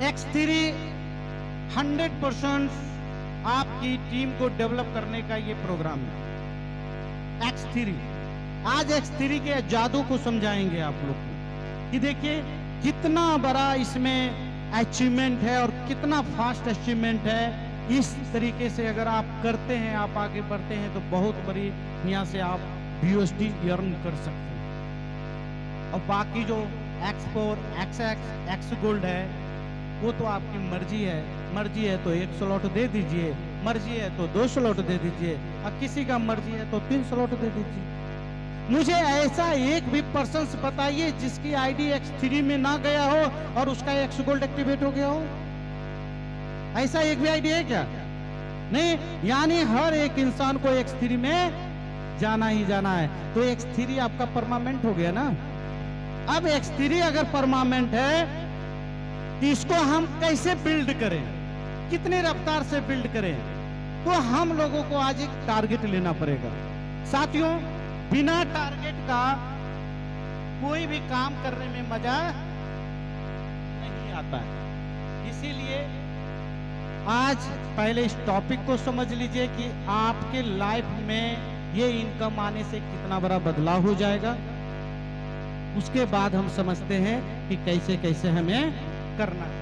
X3 100% आपकी team को develop करने का ये प्रोग्राम है। X3 आज X3 के जादू को समझाएंगे आप लोग को कि देखिए कितना बड़ा इसमें अचीवमेंट है और कितना फास्ट अचीवमेंट है। इस तरीके से अगर आप करते हैं, आप आगे बढ़ते हैं तो बहुत बड़ी यहाँ से आप BUSD अर्न कर सकते हैं। और बाकी जो X4, XX, X गोल्ड है वो तो आपकी मर्जी है। मर्जी है तो 1 स्लॉट दे दीजिए, मर्जी है तो 2 स्लॉट दे दीजिए, और किसी का मर्जी है तो 3 स्लॉट दे दीजिए। मुझे ऐसा एक भी पर्सन बताइए जिसकी आईडी X3 में ना गया हो और उसका X गोल्ड एक्टिवेट हो गया हो। ऐसा एक भी आईडी है क्या? नहीं, यानी हर एक इंसान को X3 में जाना ही जाना है। तो X3 आपका परमानेंट हो गया ना। अब X3 अगर परमानेंट है तो इसको हम कैसे बिल्ड करें, कितने रफ्तार से बिल्ड करें? तो हम लोगों को आज एक टारगेट लेना पड़ेगा। साथियों, बिना टारगेट का कोई भी काम करने में मजा नहीं आता है। इसीलिए आज पहले इस टॉपिक को समझ लीजिए कि आपके लाइफ में ये इनकम आने से कितना बड़ा बदलाव हो जाएगा। उसके बाद हम समझते हैं कि कैसे कैसे हमें करना है।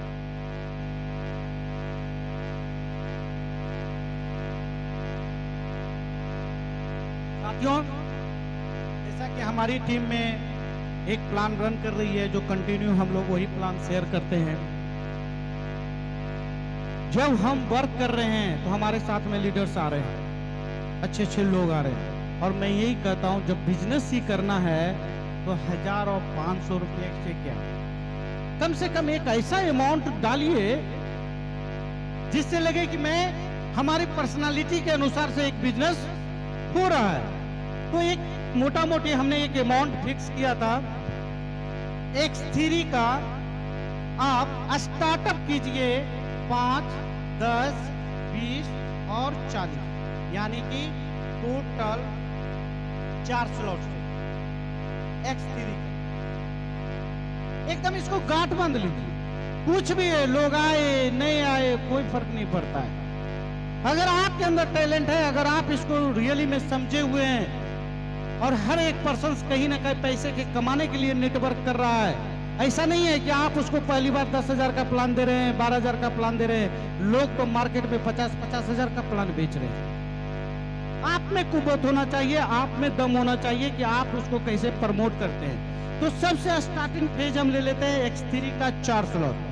साथियों, जैसा कि हमारी टीम में एक प्लान रन कर रही है, जो कंटिन्यू हम लोग वही प्लान शेयर करते हैं। जब हम वर्क कर रहे हैं तो हमारे साथ में लीडर्स आ रहे हैं, अच्छे अच्छे लोग आ रहे हैं, और मैं यही कहता हूं जब बिजनेस ही करना है तो 1000 और 500 रुपये से क्या, कम से कम एक ऐसा अमाउंट डालिए जिससे लगे कि मैं हमारी पर्सनालिटी के अनुसार से एक बिजनेस हो रहा है। तो एक मोटा मोटी हमने एक अमाउंट फिक्स किया था। X3 का आप स्टार्टअप कीजिए 5, 10, 20 और 40, यानी कि टोटल 4 स्लॉट से X3 एकदम इसको गांठ बांध लीजिए। कुछ भी है, लोग आए नहीं आए कोई फर्क नहीं पड़ता है। अगर आपके अंदर टैलेंट है, अगर आप इसको रियली में समझे हुए हैं, और हर एक पर्सन कहीं ना कहीं पैसे के कमाने के लिए नेटवर्क कर रहा है। ऐसा नहीं है कि आप उसको पहली बार 10,000 का प्लान दे रहे हैं, 12,000 का प्लान दे रहे हैं। लोग तो मार्केट में 50,000 का प्लान बेच रहे हैं। आप में कुव्वत होना चाहिए, आप में दम होना चाहिए कि आप उसको कैसे प्रमोट करते हैं। तो सबसे स्टार्टिंग फेज हम ले लेते हैं X3 का 4 स्लॉट।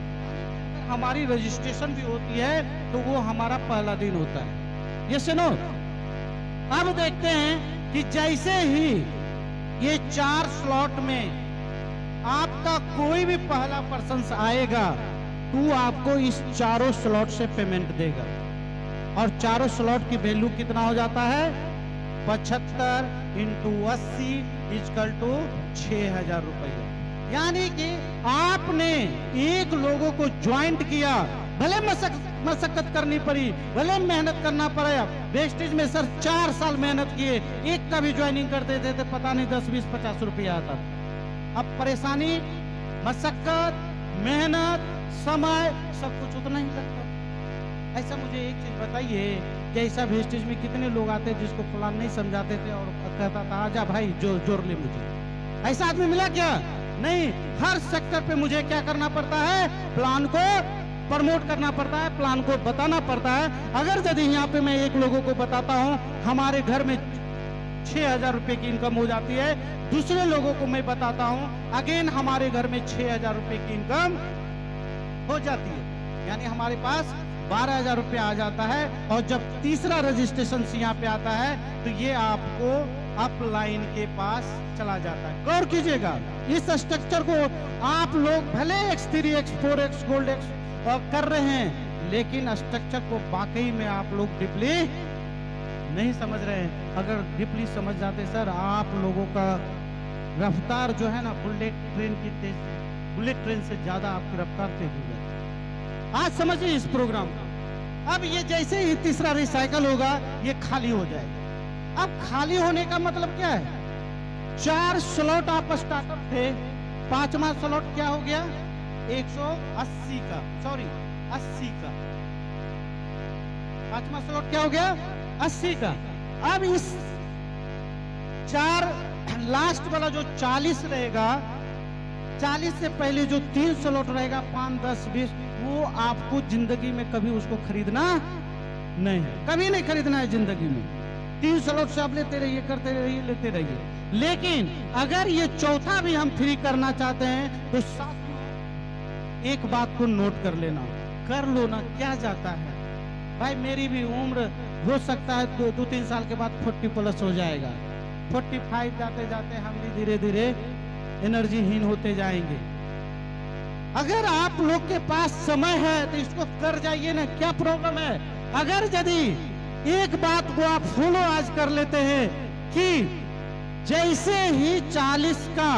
हमारी रजिस्ट्रेशन भी होती है तो वो हमारा पहला दिन होता है। ये सुनो, अब देखते हैं कि जैसे ही ये 4 स्लॉट में आपका कोई भी पहला पर्सन आएगा तो आपको इस चारों स्लॉट से पेमेंट देगा। और चारों स्लॉट की वैल्यू कितना हो जाता है? 75 × 80 = 6,000 रुपये। यानी कि आपने एक लोगों को ज्वाइंट किया, भले मशक्कत करनी पड़ी, भले मेहनत करना पड़ा। वेस्टेज में सर 4 साल मेहनत किए, एक का भी ज्वाइनिंग कर देते थे, पता नहीं 10, 20, 50 रुपया आता था। अब परेशानी, मशक्कत, मेहनत, समय सब कुछ उतना ही लगता। ऐसा मुझे एक चीज बताइए कि ऐसा वेस्टेज में कितने लोग आते हैं जिसको प्लान नहीं समझाते थे और कहता था आजा भाई जोर ले मुझे। ऐसा आदमी मिला क्या? नहीं। हर सेक्टर पे मुझे क्या करना पड़ता है? प्लान को प्रमोट करना पड़ता है, प्लान को बताना पड़ता है। अगर यदि यहाँ पे मैं एक लोगों को बताता हूँ हमारे घर में 6,000 रुपए की इनकम हो जाती है, दूसरे लोगों को मैं बताता हूँ अगेन हमारे घर में 6,000 रुपए की इनकम हो जाती है, यानी हमारे पास 12,000 रुपया आ जाता है। और जब तीसरा रजिस्ट्रेशन यहाँ पे आता है तो ये आपको अपलाइन के पास चला जाता है। गौर कीजिएगा, इस स्ट्रक्चर को आप लोग भले X3, X4, X gold X कर रहे हैं, लेकिन स्ट्रक्चर को वाकई में आप लोग डीपली नहीं समझ रहे हैं। अगर डीपली समझ जाते सर, आप लोगों का रफ्तार जो है ना बुलेट ट्रेन से ज्यादा आपकी रफ्तार तेज हो जाती। आज समझिए इस प्रोग्राम को। अब ये जैसे ही तीसरा रिसाइकल होगा ये खाली हो जाएगा। अब खाली होने का मतलब क्या है? 4 स्लॉट आप स्टार्टअप थे, 5वां स्लॉट क्या हो गया? 180 का, सॉरी 80 का, पांचवा स्लॉट क्या हो गया 80 का। अब इस चार लास्ट वाला जो 40 रहेगा, 40 से पहले जो 3 स्लॉट रहेगा 5, 10, 20, वो आपको जिंदगी में कभी उसको खरीदना नहीं, कभी नहीं खरीदना है जिंदगी में। 3 स्लॉट से आप लेते रहिए, करते रहिए, लेते रहिए। लेकिन अगर ये चौथा भी हम फ्री करना चाहते हैं तो साथ एक बात को नोट कर लेना, कर लो ना, क्या जाता है भाई। मेरी भी उम्र हो सकता है 2-3 साल के बाद 40+ हो जाएगा, 45 जाते जाते हम भी धीरे धीरे एनर्जीहीन होते जाएंगे। अगर आप लोग के पास समय है तो इसको कर जाइए ना, क्या प्रॉब्लम है। अगर यदि एक बात को आप फॉलो आज कर लेते हैं कि जैसे ही 40 का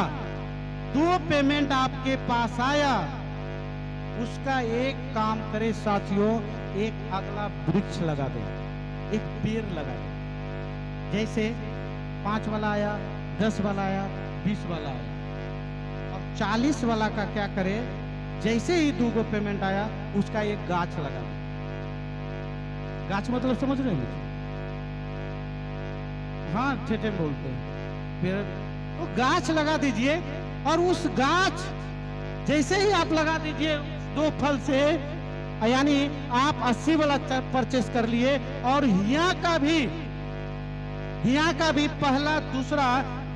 2 पेमेंट आपके पास आया, उसका एक काम करे साथियों, एक अगला वृक्ष लगा दे, एक पेड़ लगा दे। जैसे 5 वाला आया, 10 वाला आया, 20 वाला आया, और 40 वाला का क्या करे, जैसे ही 2 को पेमेंट आया उसका एक गाछ लगा। गाछ मतलब समझ रहे हैं? हाँ, ठेठे बोलते हैं पेड़, तो गाछ लगा दीजिए। और उस गाछ जैसे ही आप लगा दीजिए 2 फल से, यानी आप 80 वाला परचेस कर लिए, और यहाँ का भी पहला दूसरा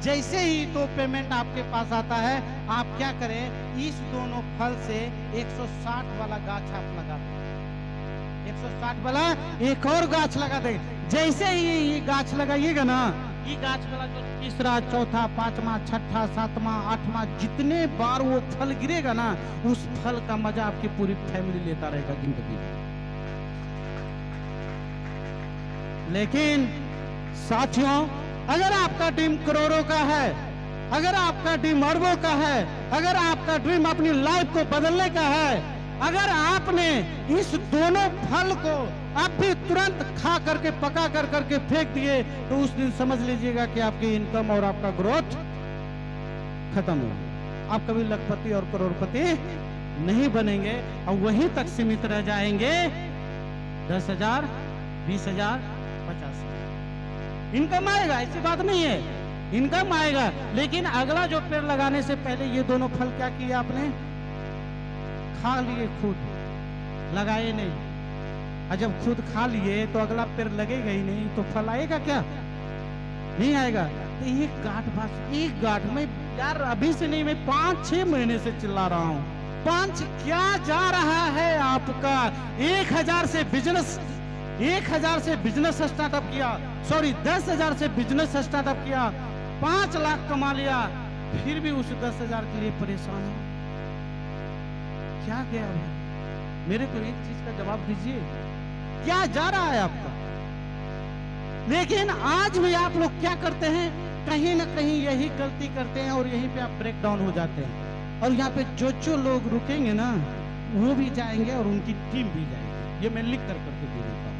जैसे ही 2 पेमेंट आपके पास आता है, आप क्या करें, इस दोनों फल से 160 वाला गाछ आप लगा दें, 160 वाला एक और गाछ लगा दें। जैसे ही ये गाछ लगाइएगा ना, ये गाछ वाला जो तीसरा, चौथा, 5वां, 6ठा, 7वां, 8वां, जितने बार वो फल गिरेगा ना, उस फल का मजा आपकी पूरी फैमिली लेता रहेगा जिंदगी में। लेकिन साथियों, अगर आपका ड्रीम करोड़ों का है, अगर आपका ड्रीम अरबों का है, अगर आपका ड्रीम अपनी लाइफ को बदलने का है, अगर आपने इस दोनों फल को आप भी तुरंत खा करके, पका कर करके फेंक दिए, तो उस दिन समझ लीजिएगा कि आपकी इनकम और आपका ग्रोथ खत्म हो। आप कभी लखपति और करोड़पति नहीं बनेंगे, और वहीं तक सीमित रह जाएंगे। 10,000, 20,000, 50,000 इनकम आएगा, ऐसी बात नहीं है, इनकम आएगा। लेकिन अगला जो पेड़ लगाने से पहले ये दोनों फल क्या किए आपने, खा लिए, खुद लगाए नहीं। और जब खुद खा लिए तो अगला पेड़ लगेगा ही नहीं, तो फल आएगा क्या, नहीं आएगा। तो एक गांठ, बस एक गांठ में यार, अभी से नहीं, मैं 5-6 महीने से चिल्ला रहा हूं। 5 क्या जा रहा है आपका। 1000 से बिजनेस स्टार्टअप किया, सॉरी 10,000 से बिजनेस स्टार्टअप किया, 5 लाख कमा लिया, फिर भी उस 10,000 के लिए परेशान है। क्या गया है? मेरे को एक चीज का जवाब दीजिए, क्या जा रहा है आपका। लेकिन आज भी आप लोग क्या करते हैं, कहीं ना कहीं यही गलती करते हैं, और यहीं पे आप ब्रेक डाउन हो जाते हैं। और यहाँ पे जो लोग रुकेंगे ना, वो भी जाएंगे और उनकी टीम भी जाएगी। ये मैं लिख कर करके दे देता हूं।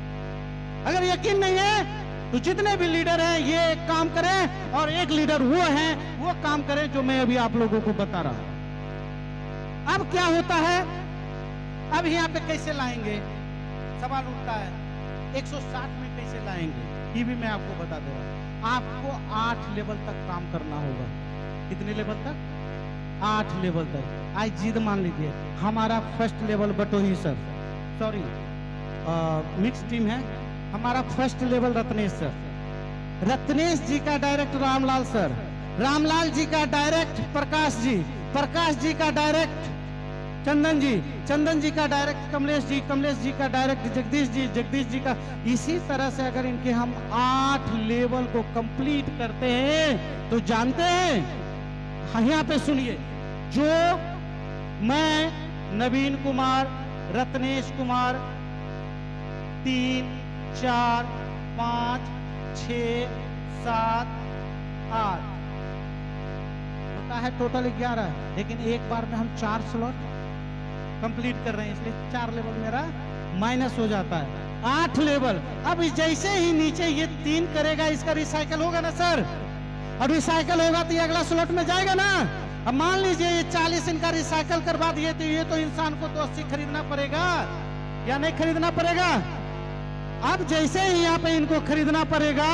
अगर यकीन नहीं है तो जितने भी लीडर हैं ये एक काम करें, और एक लीडर वो है, वो काम करें जो मैं अभी आप लोगों को बता रहा हूं। अब क्या होता है, अब यहाँ पे कैसे लाएंगे, सवाल उठता है। 160 में कैसे लाएंगे, ये भी मैं आपको बता दे रहा हूं। आपको 8 लेवल तक काम करना होगा। कितने लेवल तक? 8 लेवल तक। आज जिद मान लीजिए, हमारा first level Batohi sir, sorry mix team है, हमारा first level Ratnesh sir, Ratnesh ji का डायरेक्ट रामलाल सर, रामलाल जी का डायरेक्ट प्रकाश जी, प्रकाश जी का डायरेक्ट चंदन जी, चंदन जी का डायरेक्ट कमलेश जी, कमलेश जी का डायरेक्ट जगदीश जी, जगदीश जी का। इसी तरह से अगर इनके हम 8 लेवल को कंप्लीट करते हैं तो जानते हैं, यहाँ पे सुनिए, जो मैं नवीन कुमार, रत्नेश कुमार 3, 4, 5, 6, 7, 8 होता है टोटल 11, लेकिन एक बार में हम 4 स्लॉट कंप्लीट कर रहे हैं, इसलिए 4 लेवल मेरा माइनस हो जाता है। 8 लेवल। अब जैसे ही नीचे ये 3 करेगा, इसका रिसाइकल होगा ना सर, और रिसाइकल होगा तो ये अगला स्लॉट में जाएगा ना। अब मान लीजिए ये 40 इनका रिसाइकल करवा दिए तो ये तो इंसान को तो 80 खरीदना पड़ेगा या नहीं खरीदना पड़ेगा। अब जैसे ही यहाँ पे इनको खरीदना पड़ेगा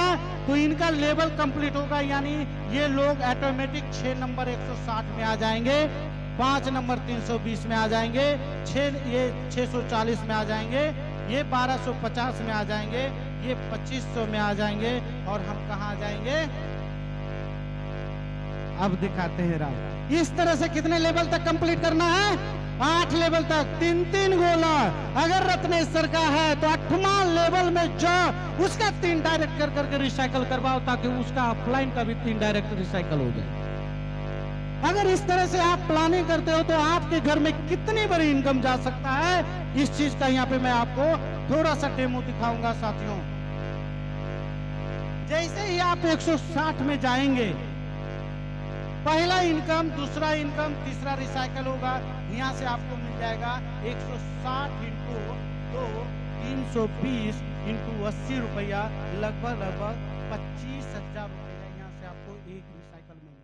तो इनका लेवल कंप्लीट होगा, यानी ये लोग ऑटोमेटिक 6 नंबर 160 में आ जाएंगे, 5 नंबर 320 में आ जाएंगे, 6 ये 640 में आ जाएंगे, ये 1250 में आ जाएंगे, ये 2500 में आ जाएंगे और हम कहाँ आ जाएंगे। अब दिखाते हैं राज। इस तरह से कितने लेवल तक कंप्लीट करना है? 8 लेवल तक, 3-3 गोला। अगर रत्नेश्वर का है तो 8वां लेवल में जाओ, उसका 3 डायरेक्ट कर करके रिसाइकल करवाओ ताकि उसका ऑफलाइन का भी 3 डायरेक्ट रिसाइकल हो जाए। अगर इस तरह से आप प्लानिंग करते हो तो आपके घर में कितनी बड़ी इनकम जा सकता है, इस चीज का यहाँ पे मैं आपको थोड़ा सा डेमो दिखाऊंगा साथियों। जैसे ही आप 160 में जाएंगे, पहला इनकम, दूसरा इनकम, तीसरा रिसाइकल होगा, यहाँ से आपको मिल जाएगा 160 इंटू 2 320 इंटू 80 रुपया, लगभग 25,000 रुपया यहाँ से आपको एक रिसाइकल में